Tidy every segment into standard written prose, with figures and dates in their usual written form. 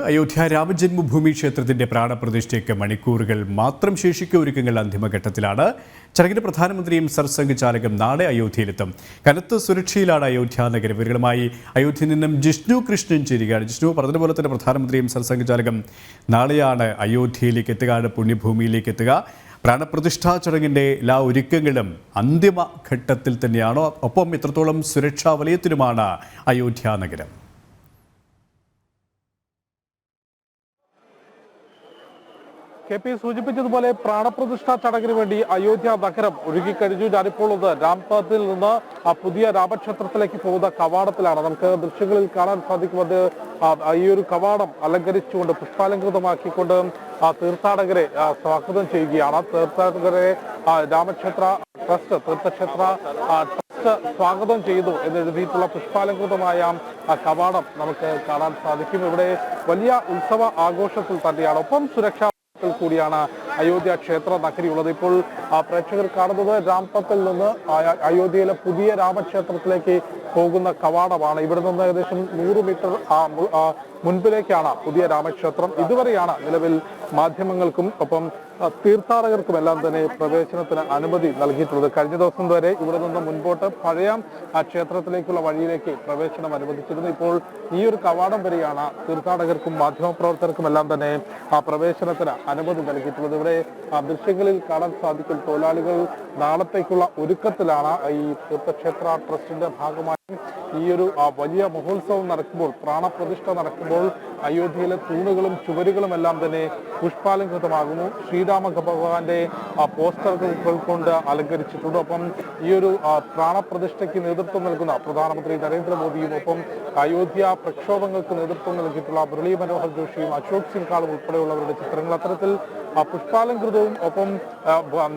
അയോധ്യ രാമജന്മഭൂമി ക്ഷേത്രത്തിന്റെ പ്രാണപ്രതിഷ്ഠയ്ക്ക് മണിക്കൂറുകൾ മാത്രം ശേഷിക്കെ ഒരുക്കങ്ങൾ അന്തിമഘട്ടത്തിലാണ്. ചടങ്ങിന് പ്രധാനമന്ത്രിയും സർസംഘ് ചാലകം നാളെ അയോധ്യയിലെത്തും. കനത്ത സുരക്ഷയിലാണ് അയോധ്യ നഗരം. ഇവരുമായി അയോധ്യയിൽ നിന്നും ജിഷ്ണു കൃഷ്ണൻ ചേരുകയാണ്. ജിഷ്ണു, പറഞ്ഞതുപോലെ തന്നെ പ്രധാനമന്ത്രിയും സർസംഘ് ചാലകം നാളെയാണ് അയോധ്യയിലേക്ക് എത്തുക, പുണ്യഭൂമിയിലേക്ക് എത്തുക. പ്രാണപ്രതിഷ്ഠാ ചടങ്ങിന്റെ എല്ലാ ഒരുക്കങ്ങളും അന്തിമഘട്ടത്തിൽ തന്നെയാണോ? ഒപ്പം എത്രത്തോളം സുരക്ഷാ വലയത്തിലുമാണ് അയോധ്യ നഗരം? KP സൂചിപ്പിച്ചതുപോലെ പ്രാണപ്രതിഷ്ഠാ ചടങ്ങിന് വേണ്ടി അയോധ്യ നഗരം ഒരുങ്ങിക്കഴിഞ്ഞു. ഞാനിപ്പോൾ രാംപഥിൽ നിന്ന് പുതിയ രാമക്ഷേത്രത്തിലേക്ക് പോകുന്ന കവാടത്തിലാണ്. നമുക്ക് ദൃശ്യങ്ങളിൽ കാണാൻ സാധിക്കുന്നത് ഈ ഒരു കവാടം അലങ്കരിച്ചുകൊണ്ട് പുഷ്പാലങ്കൃതമാക്കിക്കൊണ്ട് തീർത്ഥാടകരെ സ്വാഗതം ചെയ്യുകയാണ്. തീർത്ഥാടകരെ രാമക്ഷേത്ര ട്രസ്റ്റ് തീർത്ഥക്ഷേത്ര ട്രസ്റ്റ് സ്വാഗതം ചെയ്തു എന്നെഴുതിയിട്ടുള്ള പുഷ്പാലങ്കൃതമായ കവാടം നമുക്ക് കാണാൻ സാധിക്കും. ഇവിടെ വലിയ ഉത്സവ ആഘോഷത്തിൽ തന്നെയാണ്. ഒപ്പം സുരക്ഷാ കൂടിയാണ് അയോധ്യ ക്ഷേത്ര നഗരിയുള്ളത്. ഇപ്പോൾ പ്രേക്ഷകർ കാണുന്നത് രാംപഥിൽ നിന്ന് അയോധ്യയിലെ പുതിയ രാമക്ഷേത്രത്തിലേക്ക് പോകുന്ന കവാടമാണ്. ഇവിടെ നിന്ന് ഏകദേശം 100 മീറ്റർ മുൻപിലേക്കാണ് പുതിയ രാമക്ഷേത്രം. ഇതുവരെയാണ് നിലവിൽ മാധ്യമങ്ങൾക്കും ഒപ്പം തീർത്ഥാടകർക്കുമെല്ലാം തന്നെ പ്രവേശനത്തിന് അനുമതി നൽകിയിട്ടുള്ളത്. കഴിഞ്ഞ ദിവസം വരെ ഇവിടെ നിന്ന് മുൻപോട്ട് പഴയ ക്ഷേത്രത്തിലേക്കുള്ള വഴിയിലേക്ക് പ്രവേശനം അനുവദിച്ചിരുന്നു. ഇപ്പോൾ ഈ ഒരു കവാടം വരെയാണ് തീർത്ഥാടകർക്കും മാധ്യമപ്രവർത്തകർക്കും എല്ലാം തന്നെ പ്രവേശനത്തിന് അനുമതി നൽകിയിട്ടുള്ളത്. ഇവിടെ ദൃശ്യങ്ങളിൽ കാണാൻ സാധിക്കും തൊഴിലാളികൾ നാളത്തേക്കുള്ള ഒരുക്കത്തിലാണ്. ഈ തീർത്ഥക്ഷേത്ര ട്രസ്റ്റിന്റെ ഭാഗമായി ഈ ഒരു വലിയ മഹോത്സവം നടക്കുമ്പോൾ, പ്രാണപ്രതിഷ്ഠ നടക്കുമ്പോൾ അയോധ്യയിലെ തൂണുകളും ചുവരുകളും എല്ലാം തന്നെ പുഷ്പാലങ്കൃതമാകുന്നു. ശ്രീരാമ ഭഗവാന്റെ പോസ്റ്ററുകൾ കൊണ്ട് അലങ്കരിച്ചിട്ടുണ്ട്. ഒപ്പം ഈ ഒരു പ്രാണപ്രതിഷ്ഠയ്ക്ക് നേതൃത്വം നൽകുന്ന പ്രധാനമന്ത്രി നരേന്ദ്രമോദിയും ഒപ്പം അയോധ്യ പ്രക്ഷോഭങ്ങൾക്ക് നേതൃത്വം നൽകിയിട്ടുള്ള മുരളി മനോഹർ ജോഷിയും അശോക് സിൻഹാളും ഉൾപ്പെടെയുള്ളവരുടെ ചിത്രങ്ങൾ അത്തരത്തിൽ പുഷ്പാലങ്കൃതവും ഒപ്പം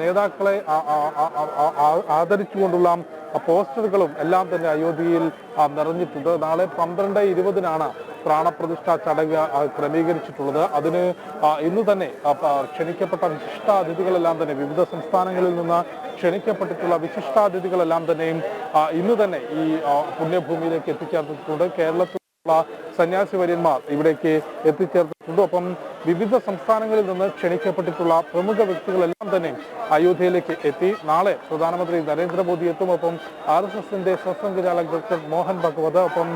നേതാക്കളെ ആദരിച്ചുകൊണ്ടുള്ള പോസ്റ്ററുകളും എല്ലാം തന്നെ അയോധ്യയിൽ നിറഞ്ഞിട്ടുണ്ട്. നാളെ 12:20 പ്രാണപ്രതിഷ്ഠാ ചടങ്ങ് ക്രമീകരിച്ചിട്ടുള്ളത്. അതിന് ഇന്ന് തന്നെ ക്ഷണിക്കപ്പെട്ട വിശിഷ്ടാതിഥികളെല്ലാം തന്നെ വിവിധ സംസ്ഥാനങ്ങളിൽ നിന്ന് ക്ഷണിക്കപ്പെട്ടിട്ടുള്ള വിശിഷ്ടാതിഥികളെല്ലാം തന്നെയും ഇന്ന് തന്നെ ഈ പുണ്യഭൂമിയിലേക്ക് എത്തിച്ചേർന്നിട്ടുണ്ട്. കേരളത്തിൽ സന്യാസി വര്യന്മാർ ഇവിടേക്ക് എത്തിച്ചേർന്നിട്ടുണ്ട്. ഒപ്പം വിവിധ സംസ്ഥാനങ്ങളിൽ നിന്ന് ക്ഷണിക്കപ്പെട്ടിട്ടുള്ള പ്രമുഖ വ്യക്തികളെല്ലാം തന്നെ അയോധ്യയിലേക്ക് എത്തി. നാളെ പ്രധാനമന്ത്രി നരേന്ദ്രമോദി എത്തും. ഒപ്പം RSSന്റെ സർസംഘ് ചാലക് ഡോക്ടർ മോഹൻ ഭഗവത്, ഒപ്പം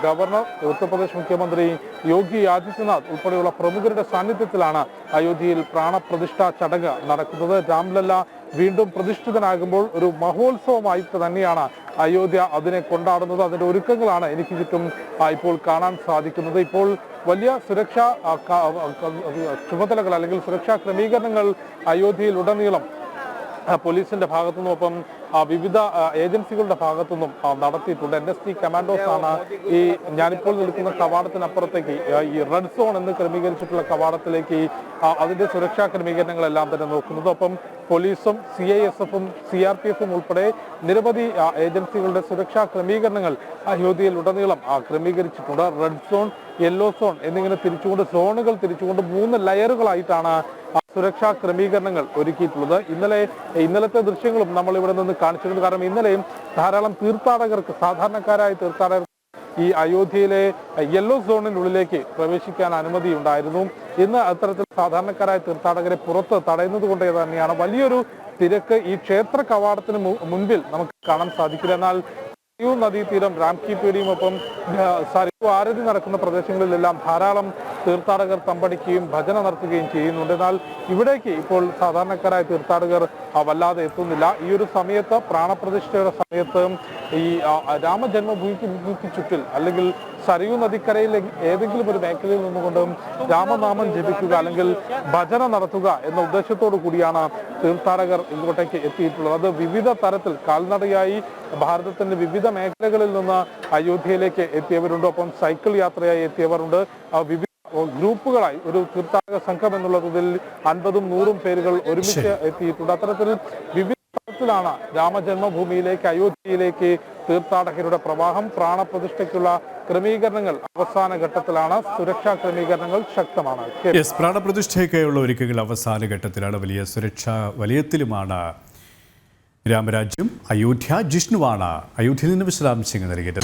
ഗവർണർ ഉത്തർപ്രദേശ് മുഖ്യമന്ത്രി യോഗി ആദിത്യനാഥ് ഉൾപ്പെടെയുള്ള പ്രമുഖരുടെ സാന്നിധ്യത്തിലാണ് അയോധ്യയിൽ പ്രാണപ്രതിഷ്ഠാ ചടങ്ങ് നടക്കുന്നത്. രാംലല്ല വീണ്ടും പ്രതിഷ്ഠിതനാകുമ്പോൾ ഒരു മഹോത്സവമായിട്ട് തന്നെയാണ് അയോധ്യ അതിനെ കൊണ്ടാടുന്നത്. അതിന്റെ ഒരുക്കങ്ങളാണ് എനിക്ക് ചുറ്റും ഇപ്പോൾ കാണാൻ സാധിക്കുന്നത്. ഇപ്പോൾ വലിയ സുരക്ഷാ ചുമതലകൾ അല്ലെങ്കിൽ സുരക്ഷാ ക്രമീകരണങ്ങൾ അയോധ്യയിൽ ഉടനീളം പോലീസിന്റെ ഭാഗത്തുനിന്നും ഒപ്പം വിവിധ ഏജൻസികളുടെ ഭാഗത്തുനിന്നും നടത്തിയിട്ടുണ്ട്. NST കമാൻഡോസ് ആണ് ഈ ഞാനിപ്പോൾ നിൽക്കുന്ന കവാടത്തിനപ്പുറത്തേക്ക് ഈ റെഡ് സോൺ എന്ന് ക്രമീകരിച്ചിട്ടുള്ള കവാടത്തിലേക്ക് അതിന്റെ സുരക്ഷാ ക്രമീകരണങ്ങളെല്ലാം തന്നെ നോക്കുന്നത്. ഒപ്പം പോലീസും CISFും CRPFും ഉൾപ്പെടെ നിരവധി ഏജൻസികളുടെ സുരക്ഷാ ക്രമീകരണങ്ങൾ അയോധ്യയിൽ ഉടനീളം ക്രമീകരിച്ചിട്ടുണ്ട്. റെഡ് സോൺ, യെല്ലോ സോൺ എന്നിങ്ങനെ തിരിച്ചുകൊണ്ട് സോണുകൾ തിരിച്ചുകൊണ്ട് 3 ലെയറുകളായിട്ടാണ് സുരക്ഷാ ക്രമീകരണങ്ങൾ ഒരുക്കിയിട്ടുള്ളത്. ഇന്നലത്തെ ദൃശ്യങ്ങളും നമ്മൾ ഇവിടെ നിന്ന് കാണിച്ചിട്ടുണ്ട്. കാരണം ഇന്നലെയും ധാരാളം തീർത്ഥാടകർക്ക്, സാധാരണക്കാരായ തീർത്ഥാടകർക്ക് ഈ അയോധ്യയിലെ യെല്ലോ സോണിനുള്ളിലേക്ക് പ്രവേശിക്കാൻ അനുമതി ഉണ്ടായിരുന്നു. ഇന്ന് അത്തരത്തിൽ സാധാരണക്കാരായ തീർത്ഥാടകരെ പുറത്ത് തടയുന്നത് കൊണ്ട് തന്നെയാണ് വലിയൊരു തിരക്ക് ഈ ക്ഷേത്ര കവാടത്തിന് മുൻപിൽ നമുക്ക് കാണാൻ സാധിക്കില്ല. എന്നാൽ സരയൂ നദീതീരം, രാംകിപേടിയും ഒപ്പം സരയൂ ആരതി നടക്കുന്ന പ്രദേശങ്ങളിലെല്ലാം ധാരാളം തീർത്ഥാടകർ തമ്പടിക്കുകയും ഭജന നടത്തുകയും ചെയ്യുന്നുണ്ട്. എന്നാൽ ഇവിടേക്ക് ഇപ്പോൾ സാധാരണക്കാരായ തീർത്ഥാടകർ വല്ലാതെ എത്തുന്നില്ല. ഈ ഒരു സമയത്ത്, പ്രാണപ്രതിഷ്ഠയുടെ സമയത്ത്, ഈ രാമജന്മഭൂമിക്ക് ചുറ്റിൽ അല്ലെങ്കിൽ സരയൂ നദിക്കരയിലെ ഏതെങ്കിലും ഒരു മേഖലയിൽ നിന്നുകൊണ്ട് രാമനാമം ജപിക്കുക അല്ലെങ്കിൽ ഭജന നടത്തുക എന്ന ഉദ്ദേശത്തോടു കൂടിയാണ് തീർത്ഥാടകർ ഇങ്ങോട്ടേക്ക് എത്തിയിട്ടുള്ളത്. അത് വിവിധ തരത്തിൽ കാൽനടയായി ഭാരതത്തിന്റെ വിവിധ മേഖലകളിൽ നിന്ന് അയോധ്യയിലേക്ക് എത്തിയവരുണ്ട്. ഒപ്പം സൈക്കിൾ യാത്രയായി എത്തിയവരുണ്ട്. വിവിധ ഗ്രൂപ്പുകളായി ഒരു തീർത്ഥാടക സംഘം എന്നുള്ളതിൽ 50ഉം 100ഉം പേരുകൾ ഒരുമിച്ച് എത്തിയിട്ടുണ്ട്. അത്തരത്തിൽ വിവിധ തരത്തിലാണ് രാമജന്മഭൂമിയിലേക്ക്, അയോധ്യയിലേക്ക് തീർത്ഥാടകരുടെ പ്രവാഹം. പ്രാണപ്രതിഷ്ഠയ്ക്കുള്ള ക്രമീകരണങ്ങൾ അവസാന ഘട്ടത്തിലാണ്. സുരക്ഷാ ക്രമീകരണങ്ങൾ ശക്തമാണ്. പ്രാണപ്രതിഷ്ഠയ്ക്കായുള്ള ഒരുക്കങ്ങൾ അവസാന ഘട്ടത്തിലാണ്. വലിയ സുരക്ഷാ വലയത്തിലുമാണ് രാമരാജ്യം. അയോധ്യ. ജിഷ്ണുവാണ് അയോധ്യയിൽ നിന്ന് വിശദാംശങ്ങൾ നൽകിയത്.